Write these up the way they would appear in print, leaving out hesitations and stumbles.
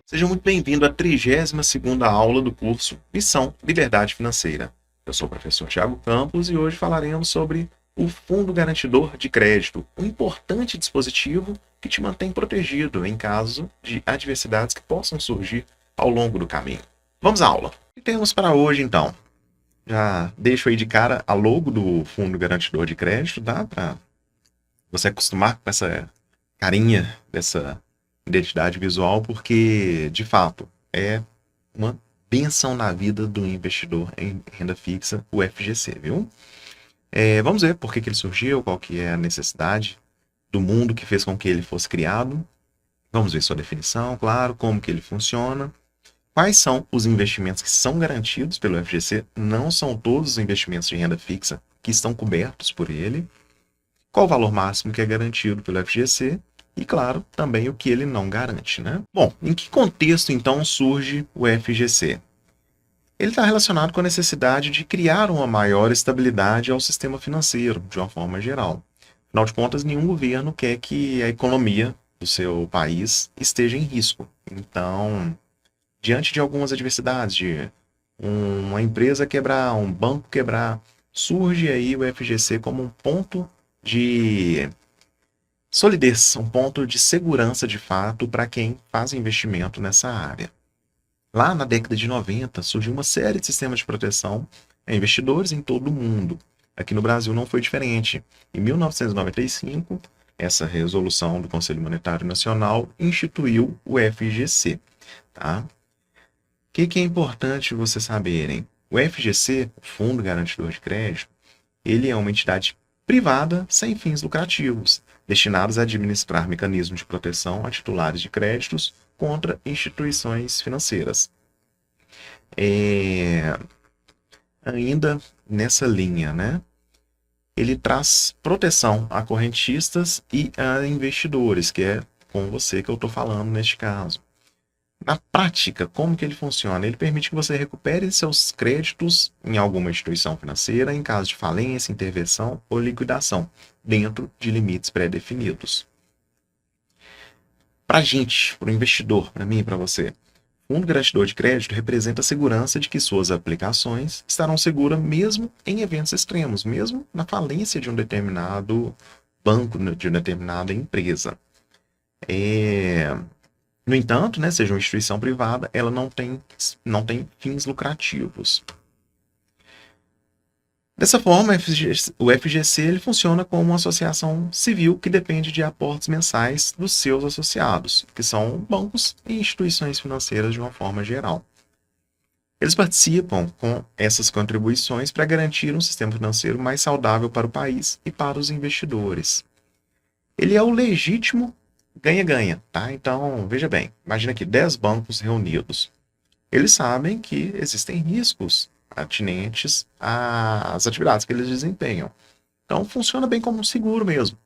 Seja muito bem-vindo à 32ª aula do curso Missão Liberdade Financeira. Eu sou o professor Thiago Campos e hoje falaremos sobre o Fundo Garantidor de Crédito, um importante dispositivo que te mantém protegido em caso de adversidades que possam surgir ao longo do caminho. Vamos à aula. O que temos para hoje, então? Já deixo aí de cara a logo do Fundo Garantidor de Crédito, dá para você acostumar com essa carinha dessa identidade visual, porque, de fato, é uma benção na vida do investidor em renda fixa, o FGC, viu? Vamos ver por que ele surgiu, qual que é a necessidade do mundo que fez com que ele fosse criado. Vamos ver sua definição, claro, como que ele funciona. Quais são os investimentos que são garantidos pelo FGC? Não são todos os investimentos de renda fixa que estão cobertos por ele. Qual o valor máximo que é garantido pelo FGC? E, claro, também o que ele não garante, né? Bom, em que contexto, então, surge o FGC? Ele está relacionado com a necessidade de criar uma maior estabilidade ao sistema financeiro, de uma forma geral. Afinal de contas, nenhum governo quer que a economia do seu país esteja em risco. Então, diante de algumas adversidades, de uma empresa quebrar, um banco quebrar, surge aí o FGC como um ponto de solidez, um ponto de segurança de fato para quem faz investimento nessa área. Lá na década de 90, surgiu uma série de sistemas de proteção a investidores em todo o mundo. Aqui no Brasil não foi diferente. Em 1995, essa resolução do Conselho Monetário Nacional instituiu o FGC. Tá? O que é importante vocês saberem? O FGC, o Fundo Garantidor de Crédito, ele é uma entidade privada sem fins lucrativos, destinados a administrar mecanismos de proteção a titulares de créditos contra instituições financeiras. Ainda nessa linha, né? Ele traz proteção a correntistas e a investidores, que é com você que eu estou falando neste caso. Na prática, como que ele funciona? Ele permite que você recupere seus créditos em alguma instituição financeira em caso de falência, intervenção ou liquidação, dentro de limites pré-definidos. Para a gente, para o investidor, para mim e para você, o Fundo Garantidor de Crédito representa a segurança de que suas aplicações estarão seguras mesmo em eventos extremos, mesmo na falência de um determinado banco, de uma determinada empresa. No entanto, né, seja uma instituição privada, ela não tem fins lucrativos. Dessa forma, o FGC ele funciona como uma associação civil que depende de aportes mensais dos seus associados, que são bancos e instituições financeiras de uma forma geral. Eles participam com essas contribuições para garantir um sistema financeiro mais saudável para o país e para os investidores. Ele é o legítimo ganha-ganha, tá? Então, veja bem, imagina aqui 10 bancos reunidos. Eles sabem que existem riscos atinentes às atividades que eles desempenham. Então, funciona bem como um seguro mesmo.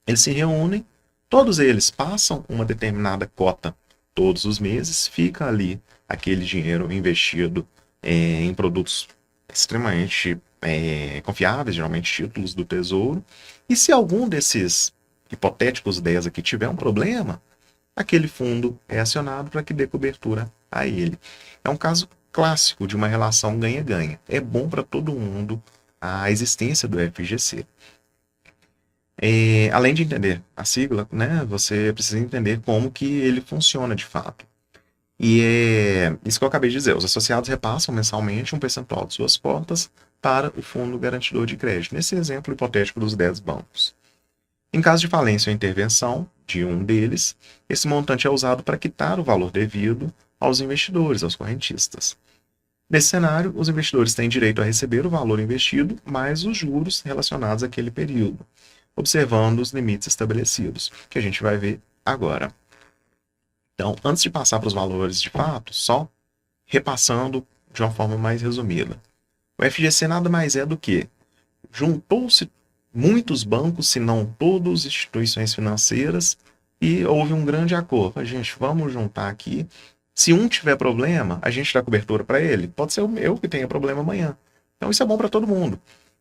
Eles se reúnem, todos eles passam uma determinada cota todos os meses, fica ali aquele dinheiro investido em produtos extremamente confiáveis, geralmente títulos do Tesouro, e se algum desses hipotéticos 10 aqui tiver um problema, aquele fundo é acionado para que dê cobertura a ele. É um caso clássico de uma relação ganha-ganha. É bom para todo mundo a existência do FGC. Além de entender a sigla, né, você precisa entender como que ele funciona de fato. E é isso que eu acabei de dizer. Os associados repassam mensalmente um percentual de suas cotas para o Fundo Garantidor de Crédito, nesse exemplo hipotético dos 10 bancos. Em caso de falência ou intervenção de um deles, esse montante é usado para quitar o valor devido aos investidores, aos correntistas. Nesse cenário, os investidores têm direito a receber o valor investido mais os juros relacionados àquele período, observando os limites estabelecidos, que a gente vai ver agora. Então, antes de passar para os valores de fato, só repassando de uma forma mais resumida. O FGC nada mais é do que juntou-se muitos bancos, se não todas, instituições financeiras, e houve um grande acordo. Gente, vamos juntar aqui. Se um tiver problema, a gente dá cobertura para ele. Pode ser eu que tenha problema amanhã. Então isso é bom para todo mundo.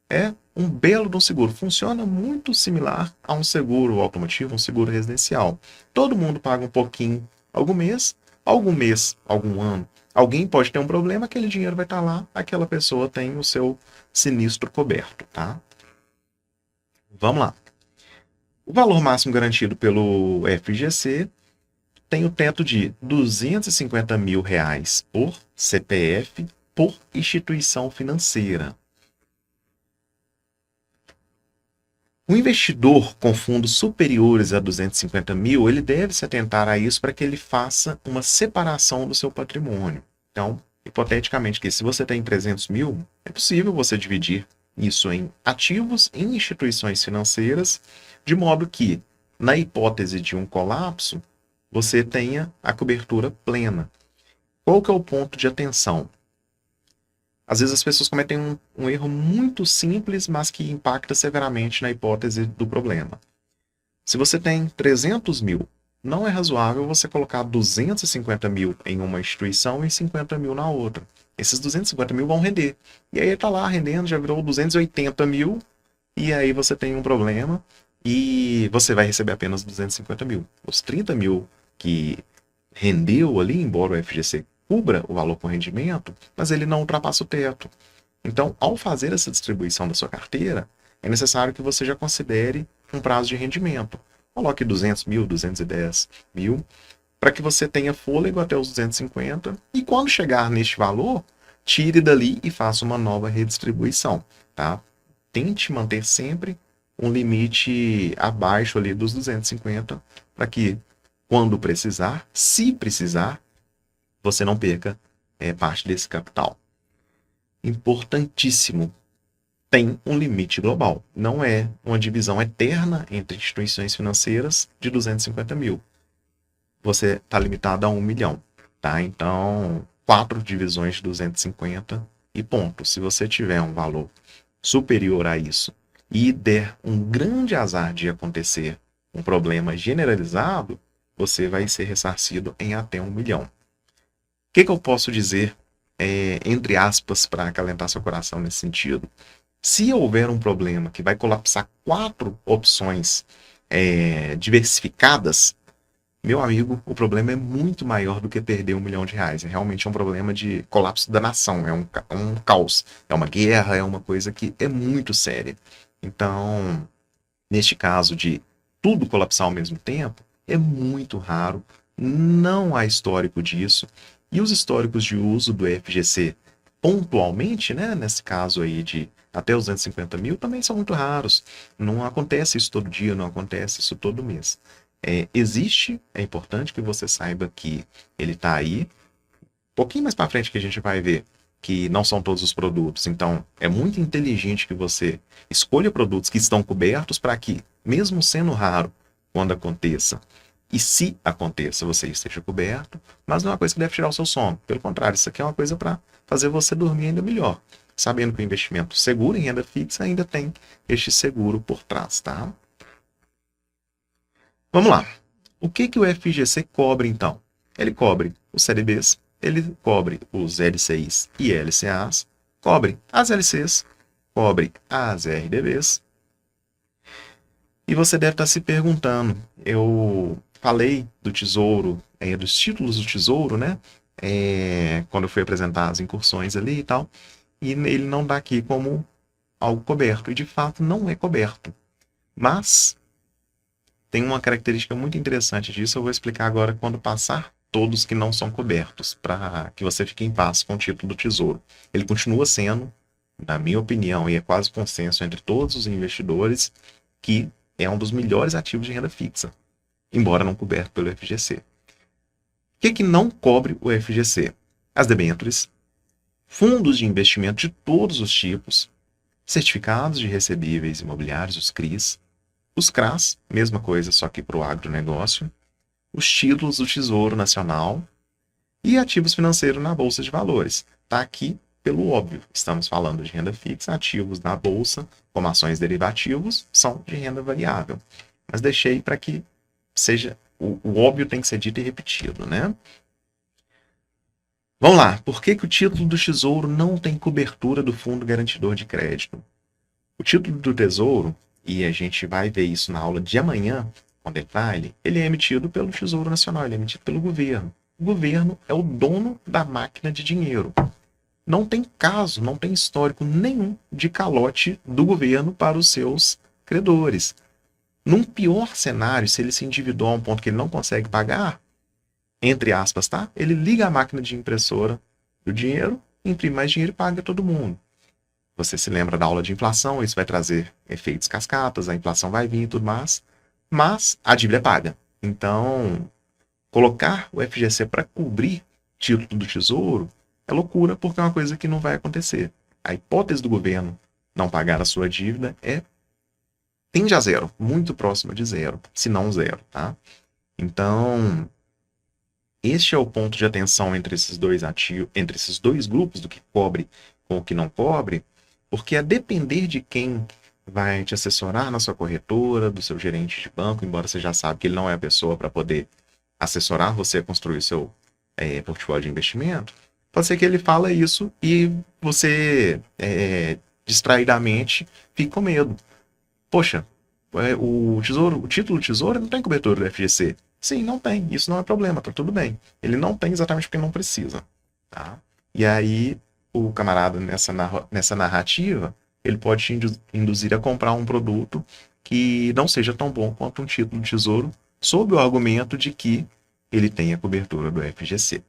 é um belo de um seguro. Funciona muito similar a um seguro automotivo, um seguro residencial. Todo mundo paga um pouquinho algum mês, algum ano. Alguém pode ter um problema, aquele dinheiro vai estar lá, aquela pessoa tem o seu sinistro coberto, tá? Vamos lá. O valor máximo garantido pelo FGC tem o teto de R$ 250 mil por CPF por instituição financeira. O investidor com fundos superiores a 250 mil, ele deve se atentar a isso para que ele faça uma separação do seu patrimônio. Então, hipoteticamente, que se você tem 300 mil, é possível você dividir isso em ativos em instituições financeiras, de modo que, na hipótese de um colapso, você tenha a cobertura plena. Qual que é o ponto de atenção? Às vezes as pessoas cometem um erro muito simples, mas que impacta severamente na hipótese do problema. Se você tem 300 mil, não é razoável você colocar 250 mil em uma instituição e 50 mil na outra. Esses 250 mil vão render. E aí está lá rendendo, já virou 280 mil, e aí você tem um problema e você vai receber apenas 250 mil. Os 30 mil que rendeu ali, embora o FGC cubra o valor com rendimento, mas ele não ultrapassa o teto. Então, ao fazer essa distribuição da sua carteira, é necessário que você já considere um prazo de rendimento. Coloque 200 mil, 210 mil, para que você tenha fôlego até os 250, e quando chegar neste valor, tire dali e faça uma nova redistribuição, tá? Tente manter sempre um limite abaixo ali dos 250, para que, quando precisar, se precisar, você não perca parte desse capital. Importantíssimo, tem um limite global. Não é uma divisão eterna entre instituições financeiras de 250 mil. Você está limitado a 1 milhão. Tá? Então, 4 divisões de 250 e ponto. Se você tiver um valor superior a isso e der um grande azar de acontecer um problema generalizado, você vai ser ressarcido em até 1 milhão. O que eu posso dizer, entre aspas, para acalentar seu coração nesse sentido? Se houver um problema que vai colapsar 4 opções diversificadas, meu amigo, o problema é muito maior do que perder R$1 milhão. É realmente um problema de colapso da nação, é um caos, é uma guerra, é uma coisa que é muito séria. Então, neste caso de tudo colapsar ao mesmo tempo, é muito raro, não há histórico disso. E os históricos de uso do FGC pontualmente, né, nesse caso aí de até os 250 mil, também são muito raros. Não acontece isso todo dia, não acontece isso todo mês. Existe, é importante que você saiba que ele está aí. Um pouquinho mais para frente que a gente vai ver que não são todos os produtos. Então, é muito inteligente que você escolha produtos que estão cobertos para que, mesmo sendo raro, quando aconteça, e se aconteça, você esteja coberto, mas não é uma coisa que deve tirar o seu sono. Pelo contrário, isso aqui é uma coisa para fazer você dormir ainda melhor, sabendo que o investimento seguro em renda fixa ainda tem este seguro por trás, tá? Vamos lá. O que o FGC cobre, então? Ele cobre os CDBs, ele cobre os LCIs e LCAs, cobre as LCs, cobre as RDBs. E você deve estar se perguntando, eu falei do tesouro, dos títulos do tesouro, né? Quando eu fui apresentar as incursões ali e tal, e ele não dá aqui como algo coberto, e de fato não é coberto. Mas tem uma característica muito interessante disso, eu vou explicar agora quando passar todos que não são cobertos, para que você fique em paz com o título do tesouro. Ele continua sendo, na minha opinião, e é quase consenso entre todos os investidores, que é um dos melhores ativos de renda fixa, embora não coberto pelo FGC. O que não cobre o FGC? As debêntures, fundos de investimento de todos os tipos, certificados de recebíveis imobiliários, os CRIs, os CRAs, mesma coisa, só que para o agronegócio, os títulos do Tesouro Nacional e ativos financeiros na Bolsa de Valores. Está aqui pelo óbvio. Estamos falando de renda fixa, ativos na Bolsa, como ações derivativos, são de renda variável. Mas deixei para que seja... O óbvio tem que ser dito e repetido, né? Vamos lá. Por que o título do Tesouro não tem cobertura do Fundo Garantidor de Crédito? O título do Tesouro, e a gente vai ver isso na aula de amanhã, com detalhe, ele é emitido pelo Tesouro Nacional, ele é emitido pelo governo. O governo é o dono da máquina de dinheiro. Não tem caso, não tem histórico nenhum de calote do governo para os seus credores. Num pior cenário, se ele se endividou a um ponto que ele não consegue pagar, entre aspas, tá? Ele liga a máquina de impressora do dinheiro, imprime mais dinheiro e paga todo mundo. Você se lembra da aula de inflação, isso vai trazer efeitos cascatas, a inflação vai vir e tudo mais, mas a dívida é paga. Então, colocar o FGC para cobrir título do Tesouro é loucura, porque é uma coisa que não vai acontecer. A hipótese do governo não pagar a sua dívida tende a zero, muito próxima de zero, se não zero, tá? Então, este é o ponto de atenção entre esses dois ativos, entre esses dois grupos, do que cobre com o que não cobre, porque a depender de quem vai te assessorar na sua corretora, do seu gerente de banco, embora você já sabe que ele não é a pessoa para poder assessorar você a construir o seu portfólio de investimento, pode ser que ele fala isso e você, distraidamente, fique com medo. Poxa, o título do tesouro não tem cobertura do FGC. Sim, não tem. Isso não é problema, tá tudo bem. Ele não tem exatamente porque não precisa. Tá? E aí, o camarada, nessa narrativa, ele pode te induzir a comprar um produto que não seja tão bom quanto um título de tesouro, sob o argumento de que ele tem a cobertura do FGC.